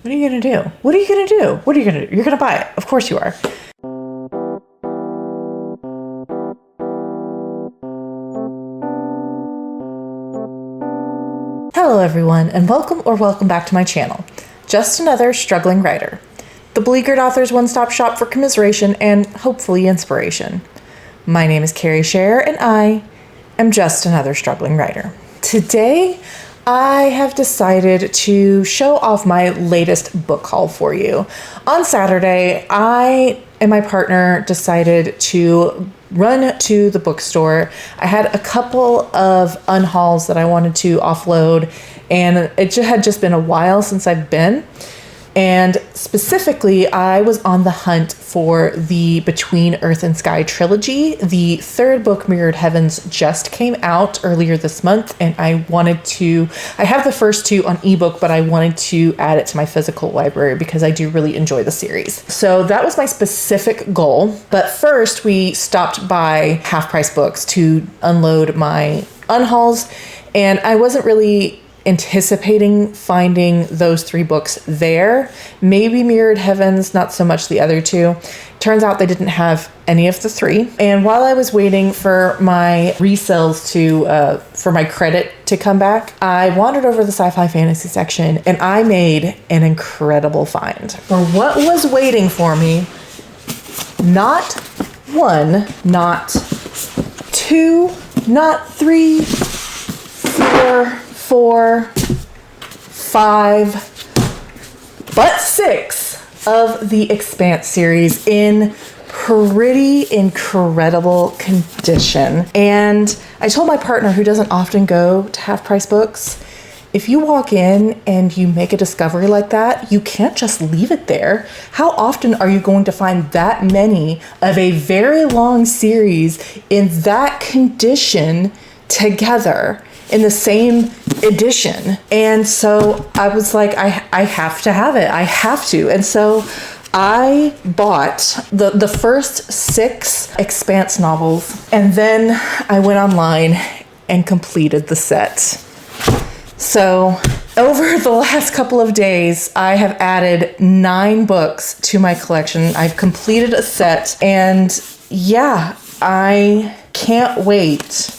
What are you going to do? What are you going to do? What are you going to do? You're going to buy it. Of course you are. Hello everyone, and welcome back to my channel. Just another struggling writer. The beleaguered author's one-stop shop for commiseration and hopefully inspiration. My name is Carrie Scherer, and I am just another struggling writer. Today, I have decided to show off my latest book haul for you. On Saturday, I and my partner decided to run to the bookstore. I had a couple of unhauls that I wanted to offload, and it had just been a while since I've been. And specifically, I was on the hunt for the Between Earth and Sky trilogy. The third book, Mirrored Heavens, just came out earlier this month, and I have the first two on ebook, but I wanted to add it to my physical library because I do really enjoy the series. So that was my specific goal. But first, we stopped by Half Price Books to unload my unhauls, and I wasn't really anticipating finding those three books there. Maybe Mirrored Heavens, not so much the other two. Turns out they didn't have any of the three. And while I was waiting for my resales for my credit to come back, I wandered over the sci-fi fantasy section and I made an incredible find. For what was waiting for me, not one, not two, not three, four, five, but six of the Expanse series in pretty incredible condition. And I told my partner, who doesn't often go to Half Price Books, if you walk in and you make a discovery like that, you can't just leave it there. How often are you going to find that many of a very long series in that condition together in the same edition? And so I was like, I have to have it. I have to. And so I bought the first 6 Expanse novels, and then I went online and completed the set. So over the last couple of days, I have added 9 books to my collection. I've completed a set, and yeah, I can't wait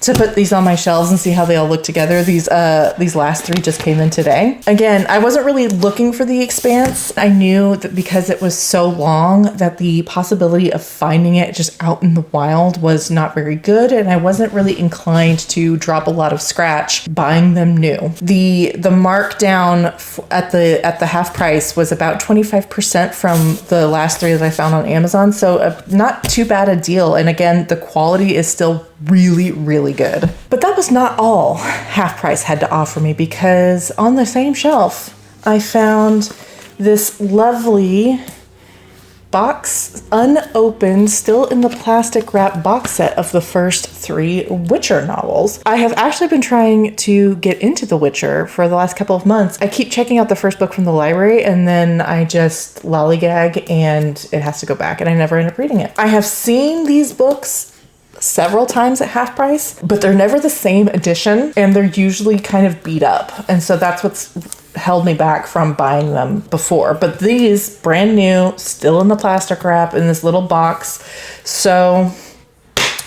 to put these on my shelves and see how they all look together. These last 3 just came in today. Again, I wasn't really looking for the Expanse. I knew that because it was so long that the possibility of finding it just out in the wild was not very good, and I wasn't really inclined to drop a lot of scratch buying them new. The markdown at the half price was about 25% from the last 3 that I found on Amazon, so not too bad a deal. And again, the quality is still really, really good. But that was not all Half Price had to offer me, because on the same shelf, I found this lovely box, unopened, still in the plastic wrap box set of the first 3 Witcher novels. I have actually been trying to get into The Witcher for the last couple of months. I keep checking out the first book from the library, and then I just lollygag and it has to go back, and I never end up reading it. I have seen these books several times at Half Price, but they're never the same edition, and they're usually kind of beat up. And so that's what's held me back from buying them before. But these, brand new, still in the plastic wrap in this little box. So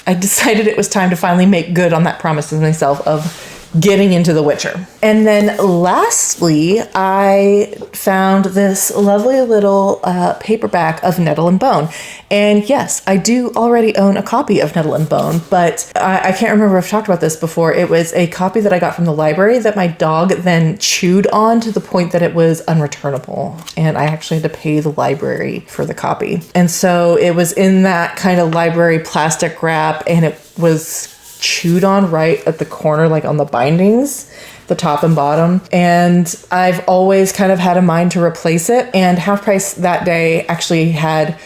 I decided it was time to finally make good on that promise to myself of getting into The Witcher. And then lastly, I found this lovely little paperback of Nettle and Bone. And yes, I do already own a copy of Nettle and Bone, but I can't remember if I've talked about this before. It was a copy that I got from the library that my dog then chewed on to the point that it was unreturnable. And I actually had to pay the library for the copy. And so it was in that kind of library plastic wrap, and it was chewed on right at the corner, like on the bindings, the top and bottom. And I've always kind of had a mind to replace it. And Half Price that day actually had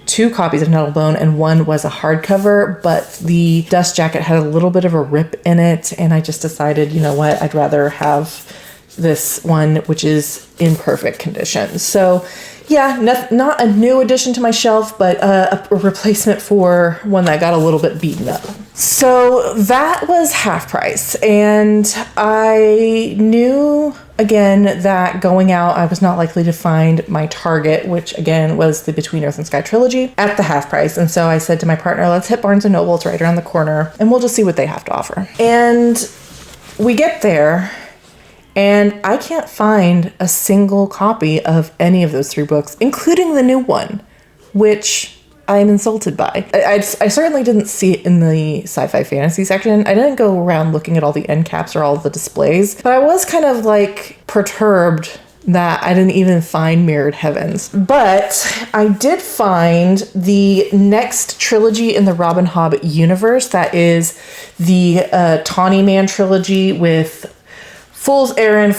2 copies of Nettle Bone, and one was a hardcover, but the dust jacket had a little bit of a rip in it. And I just decided, you know what, I'd rather have this one, which is in perfect condition. So yeah, not a new addition to my shelf, but a replacement for one that got a little bit beaten up. So that was Half Price, and I knew again that going out, I was not likely to find my target, which again was the Between Earth and Sky trilogy, at the half price. And so I said to my partner, let's hit Barnes & Noble. It's right around the corner, and we'll just see what they have to offer. And we get there, and I can't find a single copy of any of those 3 books, including the new one, which I am insulted by. I certainly didn't see it in the sci-fi fantasy section. I didn't go around looking at all the end caps or all the displays, but I was kind of like perturbed that I didn't even find Mirrored Heavens. But I did find the next trilogy in the Robin Hobb universe. That is the Tawny Man trilogy with Fool's Errand,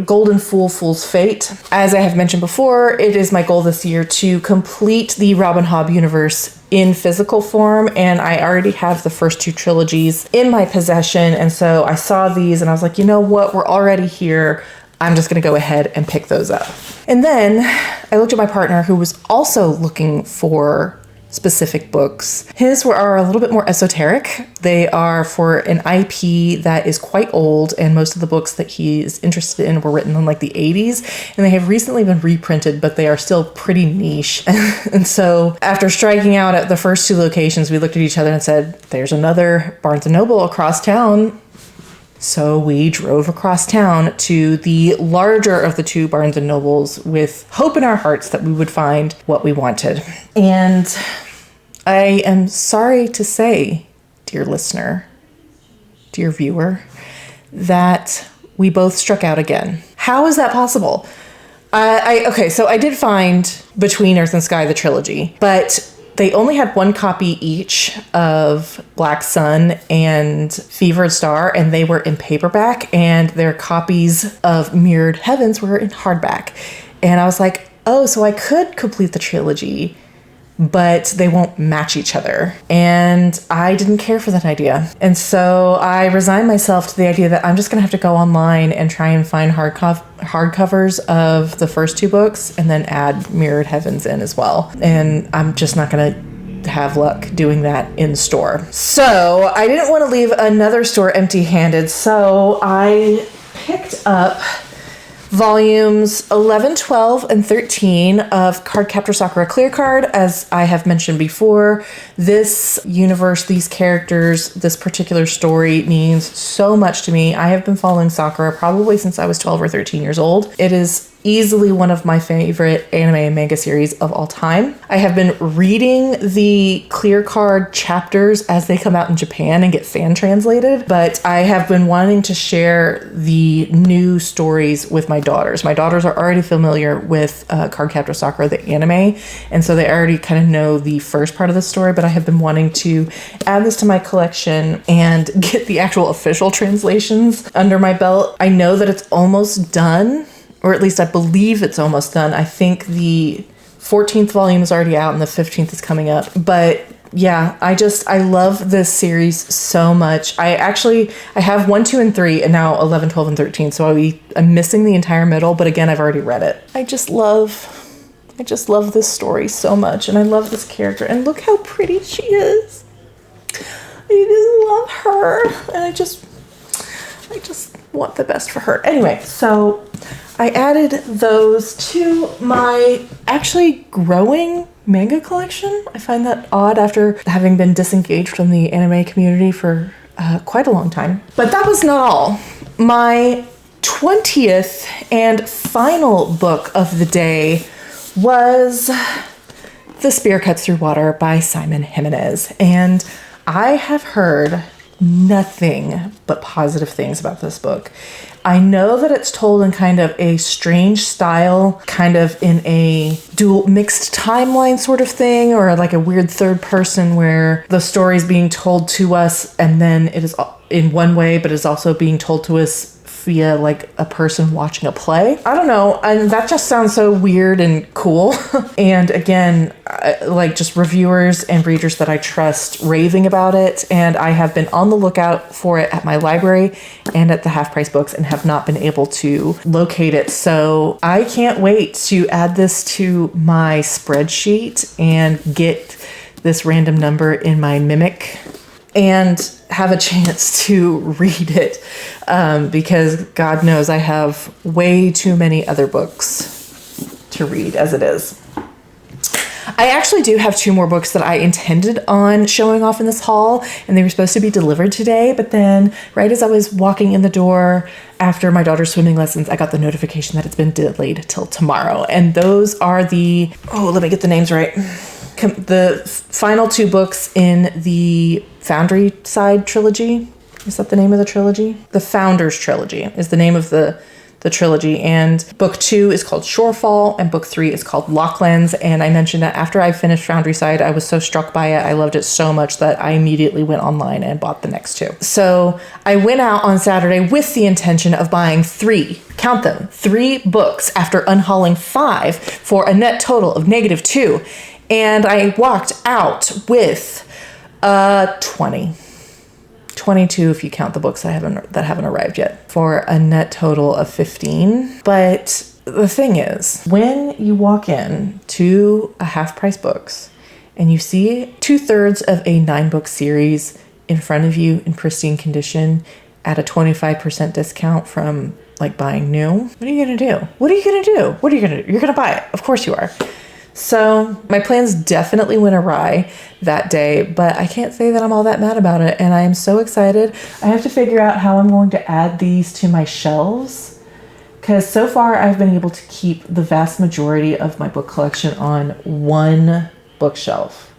Golden Fool, Fool's Fate. As I have mentioned before, it is my goal this year to complete the Robin Hobb universe in physical form, and I already have the first 2 trilogies in my possession. And so I saw these and I was like, you know what, we're already here. I'm just going to go ahead and pick those up. And then I looked at my partner, who was also looking for specific books. His are a little bit more esoteric. They are for an IP that is quite old, and most of the books that he's interested in were written in like the 80s, and they have recently been reprinted, but they are still pretty niche. And so after striking out at the first 2 locations, we looked at each other and said, there's another Barnes & Noble across town. So we drove across town to the larger of the 2 Barnes & Nobles with hope in our hearts that we would find what we wanted. And I am sorry to say, dear listener, dear viewer, that we both struck out again. How is that possible? So I did find Between Earth and Sky, the trilogy, but they only had 1 copy each of Black Sun and Fevered Star, and they were in paperback, and their copies of Mirrored Heavens were in hardback. And I was like, oh, so I could complete the trilogy, but they won't match each other. And I didn't care for that idea. And so I resigned myself to the idea that I'm just going to have to go online and try and find hardcovers of the first 2 books and then add Mirrored Heavens in as well. And I'm just not going to have luck doing that in store. So I didn't want to leave another store empty-handed. So I picked up volumes 11, 12, and 13 of Captor Sakura Clear Card. As I have mentioned before, this universe, these characters, this particular story means so much to me. I have been following Sakura probably since I was 12 or 13 years old. It is easily one of my favorite anime and manga series of all time. I have been reading the Clear Card chapters as they come out in Japan and get fan translated, but I have been wanting to share the new stories with my daughters. My daughters are already familiar with Cardcaptor Sakura, the anime, and so they already kind of know the first part of the story, but I have been wanting to add this to my collection and get the actual official translations under my belt. I know that it's almost done, or at least I believe it's almost done. I think the 14th volume is already out and the 15th is coming up. But yeah, I love this series so much. I have 1, 2, and 3, and now 11, 12, and 13. So I'm missing the entire middle, but again, I've already read it. I just love this story so much, and I love this character. And look how pretty she is. I just love her, and I just want the best for her. Anyway, so I added those to my actually growing manga collection. I find that odd after having been disengaged from the anime community for quite a long time. But that was not all. My 20th and final book of the day was The Spear Cuts Through Water by Simon Jiminez. And I have heard nothing but positive things about this book. I know that it's told in kind of a strange style, kind of in a dual mixed timeline sort of thing, or like a weird third person where the story is being told to us and then it is in one way, but it's also being told to us via like a person watching a play. I don't know. And that just sounds so weird and cool. And again, like just reviewers and readers that I trust raving about it. And I have been on the lookout for it at my library and at the Half Price Books and have not been able to locate it. So I can't wait to add this to my spreadsheet and get this random number in my Mimic and have a chance to read it, because God knows I have way too many other books to read as it is. I actually do have 2 more books that I intended on showing off in this haul, and they were supposed to be delivered today, but then right as I was walking in the door after my daughter's swimming lessons, I got the notification that it's been delayed till tomorrow. And those are the, let me get the names right. The final 2 books in the Foundry Side trilogy. Is that the name of the trilogy? The Founders trilogy is the name of the trilogy, and book 2 is called Shorefall, and book 3 is called Locklands. And I mentioned that after I finished Foundry Side, I was so struck by it. I loved it so much that I immediately went online and bought the next 2. So I went out on Saturday with the intention of buying 3, count them, 3 books after unhauling 5 for a net total of -2. And I walked out with 22 if you count the books that haven't arrived yet, for a net total of 15. But the thing is, when you walk in to a Half Price Books and you see 2/3 of a 9-book series in front of you in pristine condition at a 25% discount from like buying new, what are you gonna do? What are you gonna do? What are you gonna do? You're gonna buy it. Of course you are. So my plans definitely went awry that day, but I can't say that I'm all that mad about it. And I am so excited. I have to figure out how I'm going to add these to my shelves, because so far I've been able to keep the vast majority of my book collection on one bookshelf.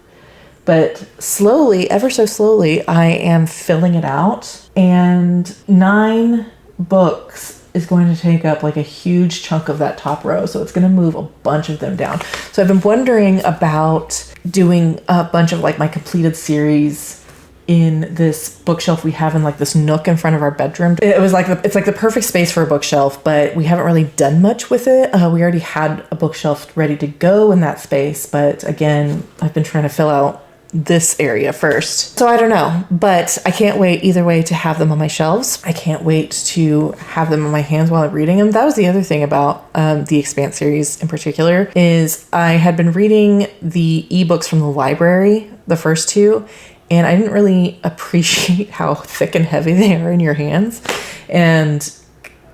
But slowly, ever so slowly, I am filling it out, and 9 books is going to take up like a huge chunk of that top row. So it's going to move a bunch of them down. So I've been wondering about doing a bunch of like my completed series in this bookshelf we have in like this nook in front of our bedroom. It's like the perfect space for a bookshelf, but we haven't really done much with it. We already had a bookshelf ready to go in that space, but again, I've been trying to fill out this area first. So I don't know, but I can't wait either way to have them on my shelves. I can't wait to have them in my hands while I'm reading them. That was the other thing about the Expanse series in particular, is I had been reading the ebooks from the library, the first 2, and I didn't really appreciate how thick and heavy they are in your hands. And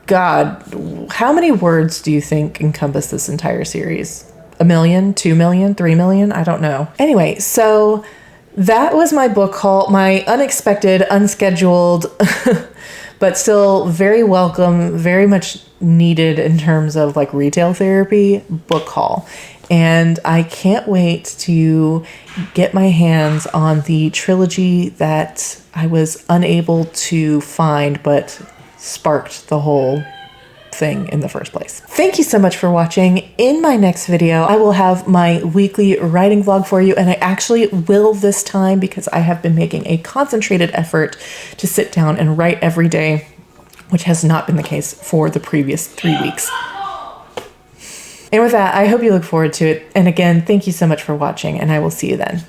God, how many words do you think encompass this entire series? 1 million, 2 million, 3 million? I don't know. Anyway, so that was my book haul, my unexpected, unscheduled, but still very welcome, very much needed in terms of like retail therapy book haul. And I can't wait to get my hands on the trilogy that I was unable to find, but sparked the whole thing in the first place. Thank you so much for watching. In my next video, I will have my weekly writing vlog for you, and I actually will this time because I have been making a concentrated effort to sit down and write every day, which has not been the case for the previous 3 weeks. And with that, I hope you look forward to it. And again, thank you so much for watching, and I will see you then.